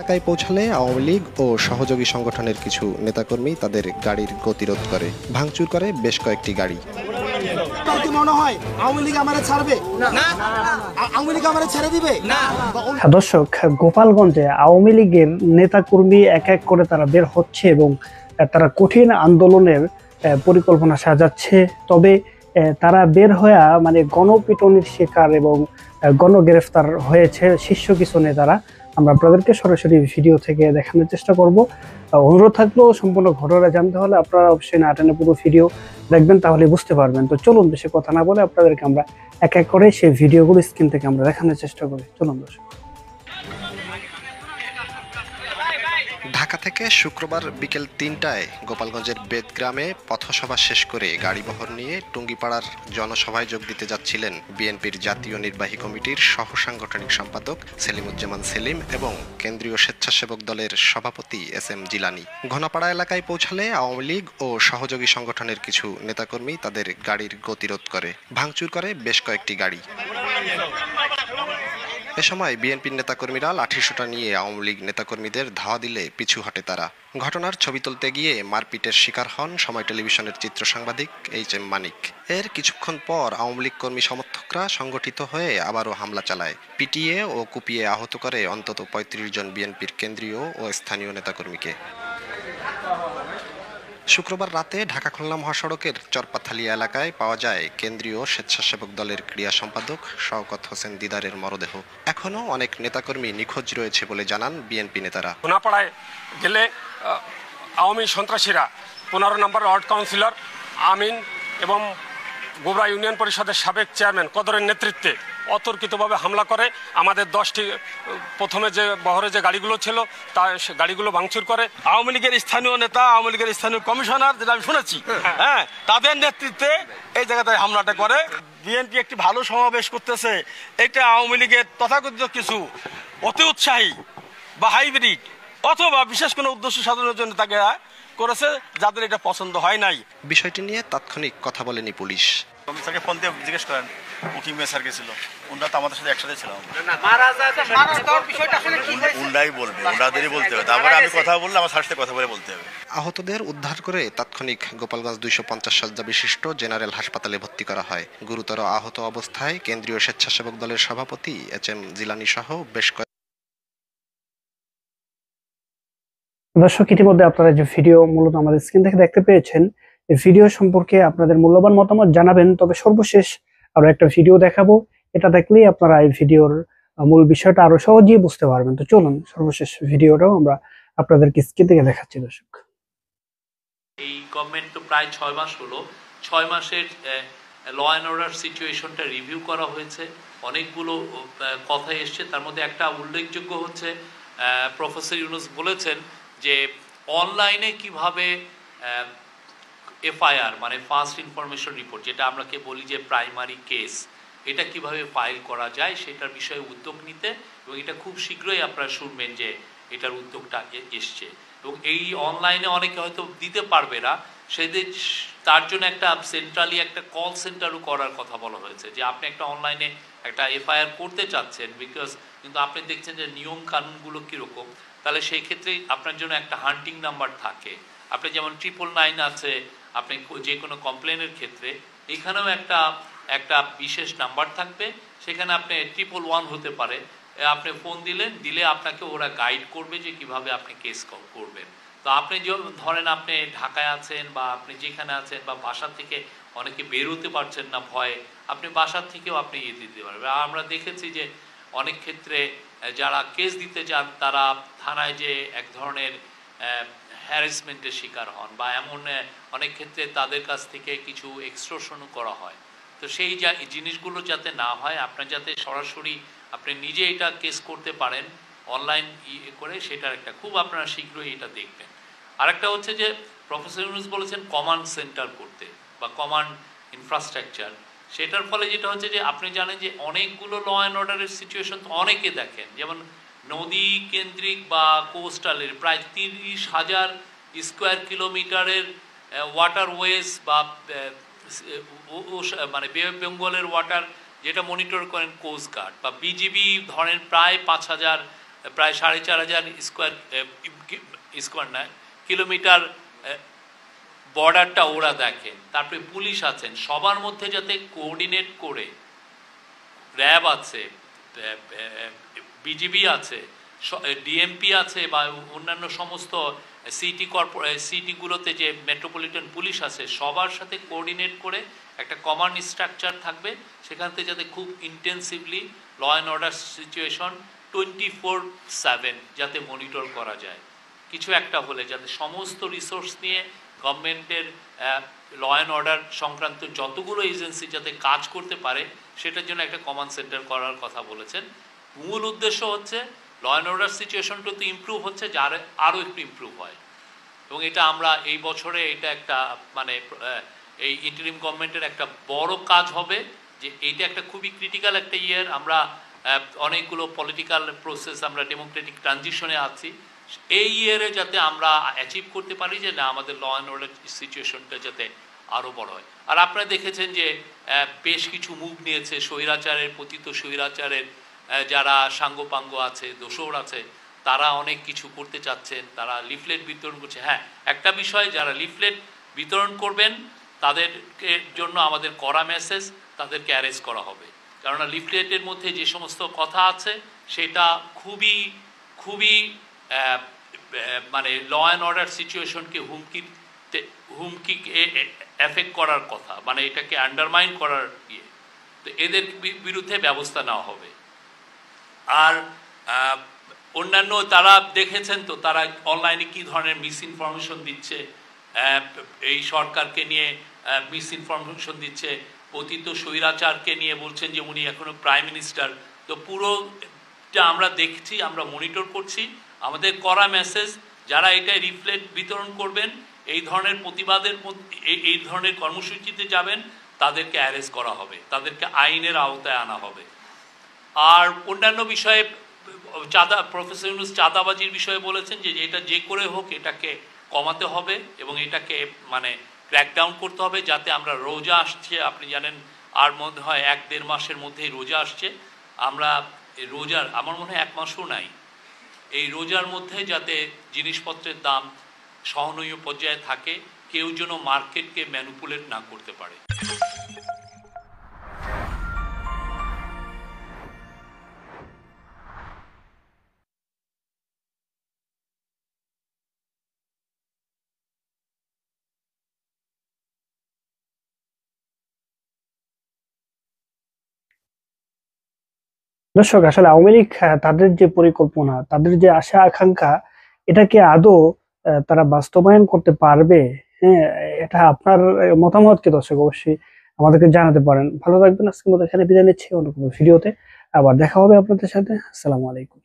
এলাকায় পৌঁছালে আওয়ামী লীগ ও সহযোগী সংগঠনের কিছু নেতাকর্মী তাদের গাড়ির গতিরোধ করে, ভাঙচুর করে বেশ কয়েকটি গাড়ি। দর্শক, গোপালগঞ্জে আওয়ামী লীগের নেতাকর্মী এক এক করে তারা বের হচ্ছে এবং তারা কঠিন আন্দোলনের পরিকল্পনা সাজাচ্ছে। তবে তারা বের হয়ে গণপিটুনির শিকার এবং গণগ্রেফতার হয়েছে শীর্ষ কিছু নেতারা। আমরা আপনাদেরকে সরাসরি ভিডিও থেকে দেখানোর চেষ্টা করব। অনুরোধ থাকলো সম্পূর্ণ ঘটনা জানতে হলে আপনারা অবশ্যই না টেনে পুরো ভিডিও দেখবেন, তাহলে বুঝতে পারবেন। তো চলুন বেশি কথা না বলে আপনাদেরকে আমরা এক এক করে সেই ভিডিওগুলো স্ক্রিন থেকে আমরা দেখানোর চেষ্টা করি। চলুন দর্শক। ঢাকা থেকে শুক্রবার বিকেল ৩টায় গোপালগঞ্জের বেদগ্রামে পথসভা শেষ করে গাড়িবহর নিয়ে টুঙ্গিপাড়ার জনসভায় যোগ দিতে যাচ্ছিলেন বিএনপির জাতীয় নির্বাহী কমিটির সহ সাংগঠনিক সম্পাদক সেলিমুজ্জামান সেলিম এবং কেন্দ্রীয় স্বেচ্ছাসেবক দলের সভাপতি SM জিলানী। ঘনাপাড়া এলাকায় পৌঁছালে আওয়ামী লীগ ও সহযোগী সংগঠনের কিছু নেতাকর্মী তাদের গাড়ির গতিরোধ করে, ভাঙচুর করে বেশ কয়েকটি গাড়ি। এ সময় বিএনপির নেতাকর্মীরা লাঠিসোঁটা নিয়ে আওয়ামী লীগ নেতাকর্মীদের ধাওয়া দিলে পিছু হটে তারা। ঘটনার ছবি তুলতে গিয়ে মারপিটের শিকার হন সময় টেলিভিশনের চিত্র সাংবাদিক HM মানিক। এর কিছুক্ষণ পর আওয়ামী লীগ কর্মী সমর্থকরা সংগঠিত হয়ে আবারও হামলা চালায়, পিটিয়ে ও কুপিয়ে আহত করে অন্তত ৩৫ জন বিএনপির কেন্দ্রীয় ও স্থানীয় নেতাকর্মীকে। শুক্রবার রাতে ঢাকা খুলনা মহাসড়কের চরপাথালিয়া এলাকায় পাওয়া যায় কেন্দ্রীয় স্বেচ্ছাসেবক দলের ক্রীড়া সম্পাদক শওকত হোসেন দিদারের মরদেহ। এখনও অনেক নেতাকর্মী নিখোঁজ রয়েছে বলে জানান বিএনপি নেতারা। ঘনাপাড়ায় গেলে আওয়ামী সন্ত্রাসীরা 15 নম্বর ওয়ার্ড কাউন্সিলর আমিন এবং গোবরা ইউনিয়ন পরিষদের সাবেক চেয়ারম্যান কদরের নেতৃত্বে অতর্কিতভাবে হামলা করে। আমাদের 10টি প্রথমে যে বহরে যে গাড়িগুলো ছিল তা গাড়িগুলো ভাঙচুর করে। আওয়ামী লীগের স্থানীয় নেতা, আওয়ামী লীগের স্থানীয় কমিশনার, যেটা আমি শুনেছি, তাদের নেতৃত্বে এই জায়গাতে হামলাটা করে। বিএনপি একটি ভালো সমাবেশ করতেছে, এটা আওয়ামী লীগের তথাকথিত কিছু অতি উৎসাহী বা হাইব্রিড অথবা বিশেষ কোনো উদ্দেশ্য সাধনের জন্য তাকে করেছে, যাদের এটা পছন্দ হয় নাই। বিষয়টি নিয়ে তাৎক্ষণিক কথা বলেনি পুলিশ। স্যারকে ফোন দিয়ে জিজ্ঞেস করেন, উকিম স্যার গেছিল, ওনারা তো আমাদের সাথে একসাথে ছিলাম। ওনারাই বলবে, ওনাদেরই বলতে হবে, তারপরে আমি কথা বললে আমার স্যারের সাথে কথা বলে বলতে হবে। আহতদের উদ্ধার করে তাৎক্ষণিক গোপালগঞ্জ 250 শয্যা বিশিষ্ট জেনারেল হাসপাতালে ভর্তি করা হয়। গুরুতর আহত অবস্থায় কেন্দ্রীয় স্বেচ্ছাসেবক দলের সভাপতি HM জিলানী সহ বেশ দর্শক, ইতিমধ্যে আপনারা যে ভিডিও মূলত আমাদের স্ক্রিন থেকে দেখতে পেয়েছেন, এই ভিডিও সম্পর্কে আপনাদের মূল্যবান মতামত জানাবেন। তবে সর্বশেষ আমরা একটা ভিডিও দেখাবো, এটা দেখলেই আপনারা এই ভিডিওর মূল বিষয়টা আরো সহজেই বুঝতে পারবেন। তো চলুন সর্বশেষ ভিডিওটাও আমরা আপনাদেরকে স্ক্রিন থেকে দেখাচ্ছি। দর্শক, এই গভর্নমেন্ট তো প্রায় 6 মাস হলো, 6 মাসের ল অ্যান্ড অর্ডার সিচুয়েশনটা রিভিউ করা হয়েছে, অনেকগুলো কথা এসছে। তার মধ্যে একটা উল্লেখযোগ্য হচ্ছে প্রফেসর ইউনুস বলেছেন যে অনলাইনে কিভাবে FIR মানে ফার্স্ট ইনফরমেশন রিপোর্ট, যেটা আমরাকে বলি যে প্রাইমারি কেস, এটা কিভাবে ফাইল করা যায় সেটার বিষয়ে উদ্যোগ নিতে, এবং এটা খুব শীঘ্রই আপনারা শুনবেন যে এটার উদ্যোগটা এসছে। এবং এই অনলাইনে অনেকে হয়তো দিতে পারবে না, সেদের তার জন্য একটা সেন্ট্রালি একটা কল সেন্টারও করার কথা বলা হয়েছে, যে আপনি একটা অনলাইনে একটা FIR করতে চাচ্ছেন, কিন্তু আপনি দেখছেন যে নিয়ম কানুনগুলো কীরকম, তাহলে সেই ক্ষেত্রে আপনার জন্য একটা হান্টিং নাম্বার থাকে। আপনি যেমন 999 আছে, আপনি যে কোনো কমপ্লেনের ক্ষেত্রে এখানেও একটা বিশেষ নাম্বার থাকবে, সেখানে আপনি 111 হতে পারে, আপনি ফোন দিলে আপনাকে ওরা গাইড করবে যে কিভাবে আপনি কেস করবেন। তো আপনি ধরেন আপনি ঢাকায় আছেন বা আপনি যেখানে আছেন বা বাসা থেকে অনেকে বেরোতে পারছেন না ভয়ে, আপনি বাসার থেকেও আপনি দিতে পারবেন। আমরা দেখেছি যে অনেক ক্ষেত্রে যারা কেস দিতে যান তারা থানায় যে এক ধরনের হ্যারাসমেন্টের শিকার হন, বা এমন অনেক ক্ষেত্রে তাদের কাছ থেকে কিছু এক্সটর্শনও করা হয়। তো সেই জিনিসগুলো যাতে না হয়, আপনার যাতে সরাসরি আপনি নিজে এটা কেস করতে পারেন অনলাইন করে, সেটার একটা খুব আপনারা শীঘ্রই এটা দেখবেন। আরেকটা হচ্ছে যে প্রফেসর ইউনুস বলেছেন কমান্ড সেন্টার করতে বা কমান্ড ইনফ্রাস্ট্রাকচার, সেটার ফলে যেটা হচ্ছে যে আপনি জানেন যে অনেকগুলো ল অ্যান্ড অর্ডারের সিচুয়েশন তো অনেকে দেখেন, যেমন নদী কেন্দ্রিক বা কোস্টালের প্রায় 30,000 স্কোয়ার কিলোমিটারের ওয়াটারওয়েজ বা মানে বে অফ বেঙ্গলের ওয়াটার যেটা মনিটর করেন কোস্ট গার্ড বা বিজিবি, ধরেন প্রায় 5,000 প্রায় 4,500 স্কোয়ার না কিলোমিটার বর্ডারটা ওরা দেখেন, তারপরে পুলিশ আছেন, সবার মধ্যে যাতে কোঅর্ডিনেট করে, র্যাব আছে, বিজিবি আছে, ডিএমপি আছে বা অন্যান্য সমস্ত সিটিগুলোতে যে মেট্রোপলিটন পুলিশ আছে, সবার সাথে কোঅর্ডিনেট করে একটা কমান্ড স্ট্রাকচার থাকবে, সেখান থেকে যাতে খুব intensively law and order situation 24/7 যাতে মনিটর করা যায়। কিছু একটা হলে যাতে সমস্ত রিসোর্স নিয়ে গভর্নমেন্টের ল অ্যান্ড অর্ডার সংক্রান্ত যতগুলো এজেন্সি যাতে কাজ করতে পারে, সেটার জন্য একটা কমান্ড সেন্টার করার কথা বলেছেন। মূল উদ্দেশ্য হচ্ছে ল অ্যান্ড অর্ডার সিচুয়েশনটা তো ইমপ্রুভ হচ্ছে, যার আরও একটু ইমপ্রুভ হয়, এবং এটা আমরা এই বছরে এটা একটা মানে এই ইন্টারিম গভর্নমেন্টের একটা বড় কাজ হবে, যে এইটা একটা খুবই ক্রিটিক্যাল একটা ইয়ার। আমরা অনেকগুলো পলিটিক্যাল প্রসেস, আমরা ডেমোক্রেটিক ট্রানজিশনে আছি, এই ইয়ারে যাতে আমরা অ্যাচিভ করতে পারি যে না, আমাদের ল অ্যান্ড অর্ডার সিচুয়েশনটা যাতে আরও বড় হয়। আর আপনারা দেখেছেন যে বেশ কিছু মুভ নিয়েছে স্বৈরাচারের, পতিত স্বৈরাচারের যারা সাঙ্গপাঙ্গ আছে, দোসর আছে, তারা অনেক কিছু করতে চাচ্ছেন, তারা লিফলেট বিতরণ করছে। হ্যাঁ, একটা বিষয়, যারা লিফলেট বিতরণ করবেন তাদেরকে জন্য আমাদের কড়া মেসেজ, তাদেরকে অ্যারেস্ট করা হবে, কেননা লিফলেটের মধ্যে যে সমস্ত কথা আছে সেটা খুবই খুবই মানে ল অ্যান্ড অর্ডার সিচুয়েশনকে হুমকি এফেক্ট করার কথা, মানে এটাকে আন্ডারমাইন করার ইয়ে, তো এদের বিরুদ্ধে ব্যবস্থা নেওয়া হবে। আর অন্যান্য তারা দেখেছেন তো, তারা অনলাইনে কী ধরনের মিস ইনফরমেশন দিচ্ছে, এই সরকারকে নিয়ে মিস ইনফরমেশন দিচ্ছে, পতিত স্বৈরাচারকে নিয়ে বলছেন যে উনি এখনো প্রাইম মিনিস্টার। তো পুরোটা আমরা দেখছি, আমরা মনিটর করছি। আমাদের করা মেসেজ, যারা এটা রিফ্লেক্ট বিতরণ করবেন, এই ধরনের প্রতিবাদের এই ধরনের কর্মসূচিতে যাবেন, তাদেরকে অ্যারেস্ট করা হবে, তাদেরকে আইনের আওতায় আনা হবে। আর অন্যান্য বিষয়ে প্রফেসর ইউনূস চাঁদাবাজির বিষয়ে বলেছেন যে এটা যে করে হোক এটাকে কমাতে হবে এবং এটাকে মানে ক্র্যাকডাউন করতে হবে, যাতে আমরা রোজা আসছে, আপনি জানেন আর মধ্যে হয় 1-1.5 মাসের মধ্যেই রোজা আসছে, আমরা রোজার আমার মনে হয় 1 মাসও নাই, এই রোজার মধ্যে যাতে জিনিসপত্রের দাম সহনীয় পর্যায়ে থাকে, কেউ যেন মার্কেটকে ম্যানিপুলেট না করতে পারে। দর্শক, আসলে আওয়ামী লীগ তাদের যে পরিকল্পনা, তাদের যে আশা আকাঙ্ক্ষা, এটাকে আদৌ তারা বাস্তবায়ন করতে পারবে? হ্যাঁ, এটা আপনার মতামত কি দর্শক? অবশ্যই আমাদেরকে জানাতে পারেন। ভালো থাকবেন। আজকের মতো এখানে বিদায় নিচ্ছি, অন্য কোনো ভিডিওতে আবার দেখা হবে আপনাদের সাথে। আসসালামু আলাইকুম।